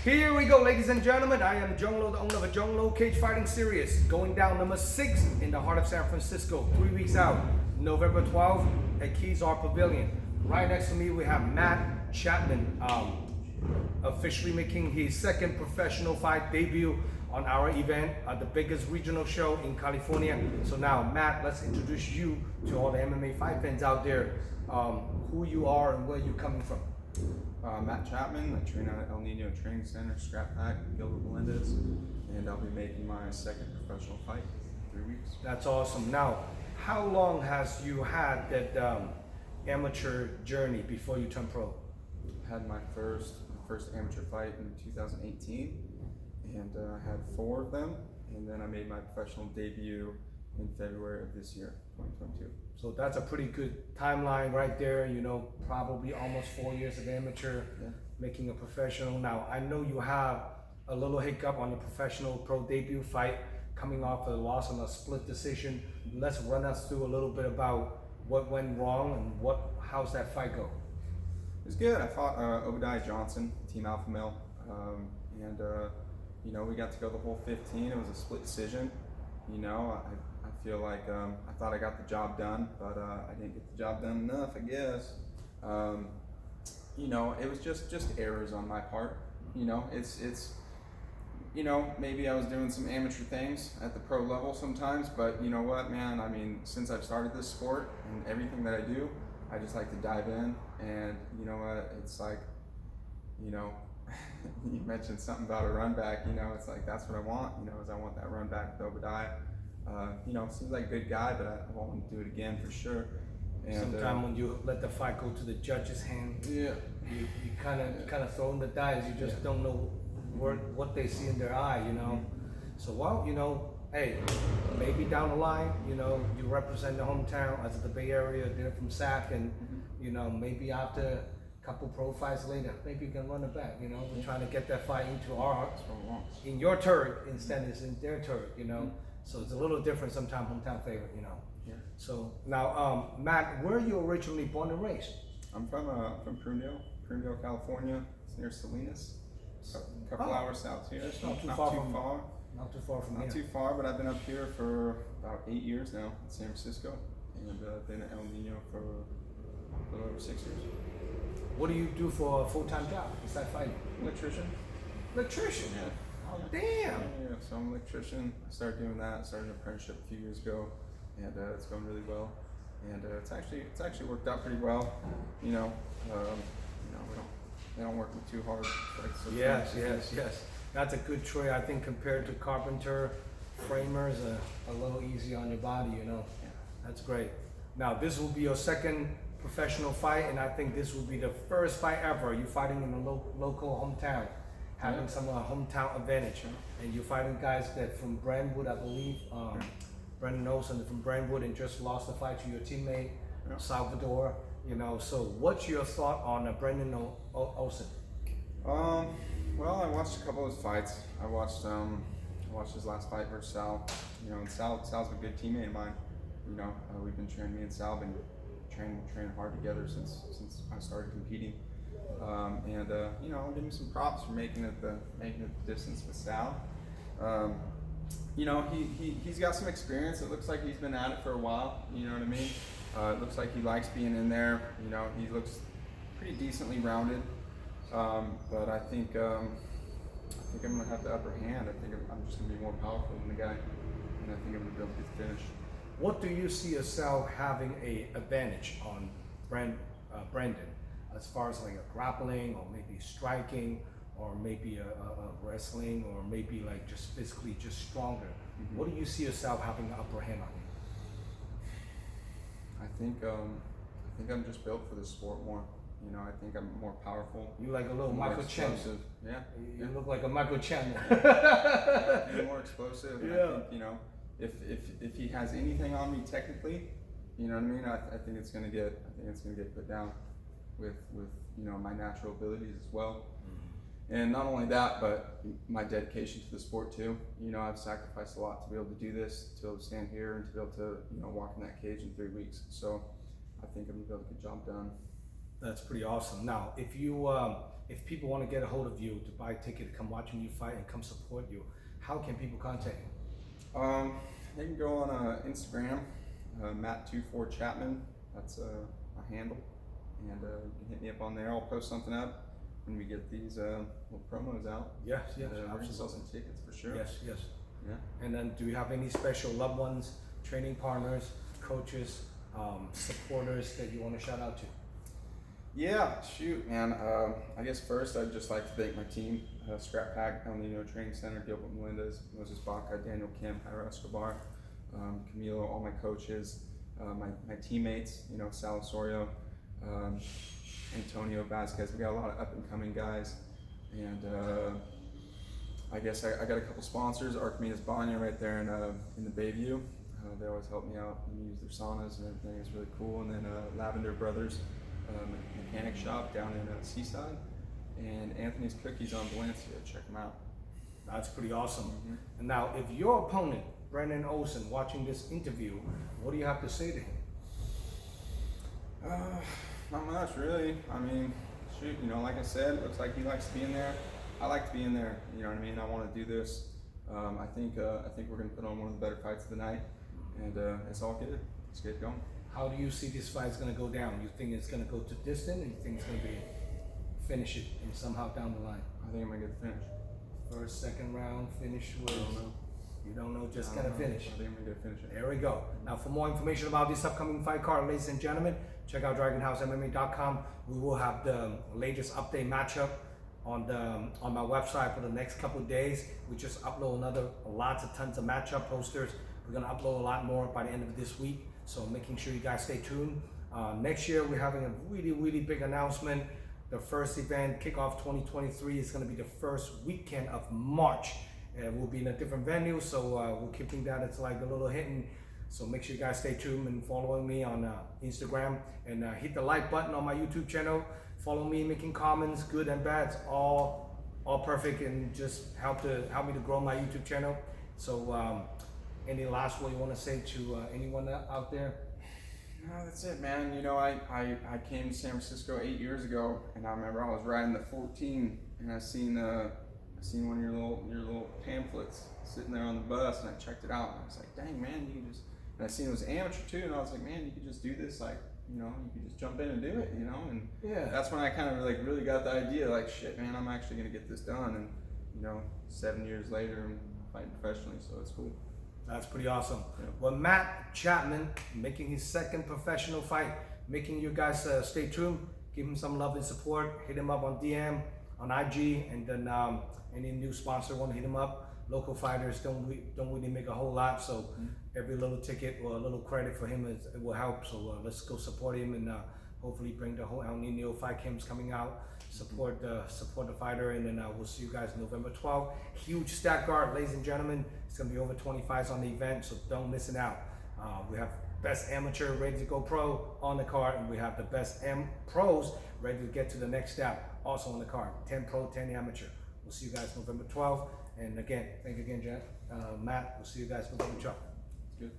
Here we go, ladies and gentlemen. I am Zhong, the owner of a Zhong Cage Fighting Series, going down number 6 in the heart of San Francisco, 3 weeks out, November 12th at Keys Art Pavilion. Right next to me, we have Matt Chapman, officially making his second professional fight debut on our event, the biggest regional show in California. So now, Matt, let's introduce you to all the MMA fight fans out there, who you are and where you're coming from. Matt Chapman, I train at El Nino Training Center, Scrap Pack, Gilbert Melendez, and I'll be making my second professional fight in 3 weeks. That's awesome. Now, how long has you had that amateur journey before you turned pro? I had my first amateur fight in 2018, and I had 4 of them, and then I made my professional debut in February of this year, 2022. So that's a pretty good timeline right there, you know, probably almost 4 years of amateur, making a professional. Now, I know you have a little hiccup on your professional pro debut fight, coming off a loss on a split decision. Let's run us through a little bit about what went wrong and how's that fight go? It was good. I fought Obadiah Johnson, Team Alpha Male, and you know, we got to go the whole 15. It was a split decision. You know, I feel like I thought I got the job done, but I didn't get the job done enough, I guess. You know, it was just errors on my part. You know, it's you know, maybe I was doing some amateur things at the pro level sometimes, but you know what, man, I mean, since I've started this sport and everything that I do, I just like to dive in, and you know what, it's like, you know, you mentioned something about a run back, you know, it's like, that's what I want, you know, is I want that run back with Obadiah. You know, seems like a good guy, but I won't do it again for sure. And sometimes when you let the fight go to the judge's hand, you kind of throw in the dice. You just don't know what they see in their eye, you know. So, well, you know, hey, maybe down the line, you know, you represent the hometown as the Bay Area. They're from SAC, and you know, maybe after a couple pro fights later, maybe you can run it back. You know, we're trying to get that fight into our in your turf instead it's in their turf, you know. So it's a little different sometimes, hometown favorite, you know. Yeah. So now, Matt, where are you originally born and raised? I'm from Prunedale, California. It's near Salinas, a couple hours south here. It's not too far. Not too far from here. Not too far, but I've been up here for about 8 years now in San Francisco, and I've been at El Nino for a little over 6 years. What do you do for a full-time job besides fighting? Electrician. Electrician? Yeah. Oh, damn. Yeah, so I'm an electrician. I started doing that. I started an apprenticeship a few years ago, and it's going really well. And it's actually worked out pretty well. You know, they don't work me too hard. So yes. That's a good trade. I think compared to carpenter, framers, a little easier on your body. You know, that's great. Now this will be your second professional fight, and I think this will be the first fight ever. You fighting in a local hometown. Having some hometown advantage, and you're fighting guys that from Brentwood, I believe, Brendan Olsen from Brentwood, and just lost the fight to your teammate, Salvador. You know, so what's your thought on Brendan Olsen? Well, I watched a couple of his fights. I watched his last fight versus Sal. You know, and Sal's a good teammate of mine. You know, we've been training. Me and Sal been training hard together since I started competing. You know, I'll give him some props for making it the distance with Sal. You know, he's got some experience. It looks like he's been at it for a while. You know what I mean? It looks like he likes being in there. You know, he looks pretty decently rounded. But I think I'm gonna have the upper hand. I think I'm just gonna be more powerful than the guy, and I think I'm gonna be able to get the finish. What do you see Sal having a advantage on Brendan? As far as like a grappling, or maybe striking, or maybe a wrestling, or maybe like just physically just stronger. What do you see yourself having the upper hand on him? I think I'm just built for this sport more. You know, I think I'm more powerful. You like a little Michael Chapman. Yeah. You look like a Michael Chapman. I'm more explosive. And I think, you know, if he has anything on me technically, you know what I mean. I think it's gonna get put down with you know, my natural abilities as well. And not only that, but my dedication to the sport too. You know, I've sacrificed a lot to be able to do this, to be able to stand here, and to be able to, you know, walk in that cage in 3 weeks. So I think I'm gonna be able to get the job done. That's pretty awesome. Now, if if people want to get a hold of you to buy a ticket to come watching you fight and come support you, how can people contact you? They can go on Instagram, Matt Chapman. That's my handle, and you can hit me up on there. I'll post something up when we get these little promos out. Yes, We're gonna sell some tickets for sure. Yes, yes. Yeah. And then, do you have any special loved ones, training partners, coaches, supporters that you want to shout out to? Yeah, shoot, man. I guess first I'd just like to thank my team, Scrap Pack, El Nino Training Center, Gilbert Melendez, Moses Baca, Daniel Kim, Jairo Escobar, Camilo, all my coaches, my teammates, Sal Osorio, Antonio Vasquez. We got a lot of up and coming guys, and I guess I got a couple sponsors. Archimedes Banya right there in the Bayview. They always help me out and use their saunas and everything. It's really cool. And then Lavender Brothers mechanic shop down in Seaside, and Anthony's Cookies on Valencia. Check them out. That's pretty awesome. And now, if your opponent, Brendan Olson, watching this interview, what do you have to say to him? Not much, really. I mean, shoot, like I said, looks like he likes to be in there. I like to be in there. You know what I mean? I want to do this. I think we're gonna put on one of the better fights of the night, and it's all good. Let's get going. How do you see this fight's gonna go down? You think it's gonna go to distance, or you think it's gonna be finish it and somehow down the line? I think I'm gonna get the finish. First, second round, finish with. I don't know. You don't know, just gonna finish. I think I'm gonna finish it. There we go. Now, for more information about this upcoming fight card, ladies and gentlemen, check out DragonHouseMMA.com. We will have the latest update matchup on my website for the next couple of days. We just upload tons of matchup posters. We're gonna upload a lot more by the end of this week. So making sure you guys stay tuned. Next year, we're having a really, really big announcement. The first event, Kickoff 2023, is gonna be the first weekend of March. We'll be in a different venue, so we're keeping that. It's like a little hidden. So make sure you guys stay tuned and following me on Instagram, and hit the like button on my YouTube channel. Follow me, making comments, good and bad, all perfect, and just help me to grow my YouTube channel. So any last word you want to say to anyone out there? No, that's it, man. I came to San Francisco 8 years ago, and I remember I was riding the 14, and I seen one of your little pamphlets sitting there on the bus, and I checked it out, and I was like, dang, man, you can just. And I seen it was amateur too, and I was like, man, you could just do this, like, you could just jump in and do it, and Yeah. That's when I kind of really got the idea, like, shit, man, I'm actually gonna get this done, and 7 years later, I'm fighting professionally, so it's cool. That's pretty awesome. Yeah. Well, Matt Chapman making his second professional fight, making you guys stay tuned, give him some love and support, hit him up on DM, on IG, and then any new sponsor want to hit him up. Local fighters don't really make a whole lot, so every little ticket or a little credit for him it will help. So let's go support him, and hopefully bring the whole El Nino fight camps coming out. Support the fighter, and then we'll see you guys November 12th. Huge stack guard, ladies and gentlemen. It's gonna be over 20 fights on the event, so don't miss it out. We have best amateur ready to go pro on the card, and we have the best pros ready to get to the next step also on the card. 10 pro, 10 amateur. We'll see you guys November 12th. And again, thank you again, Matt. We'll see you guys November 12th. It's good.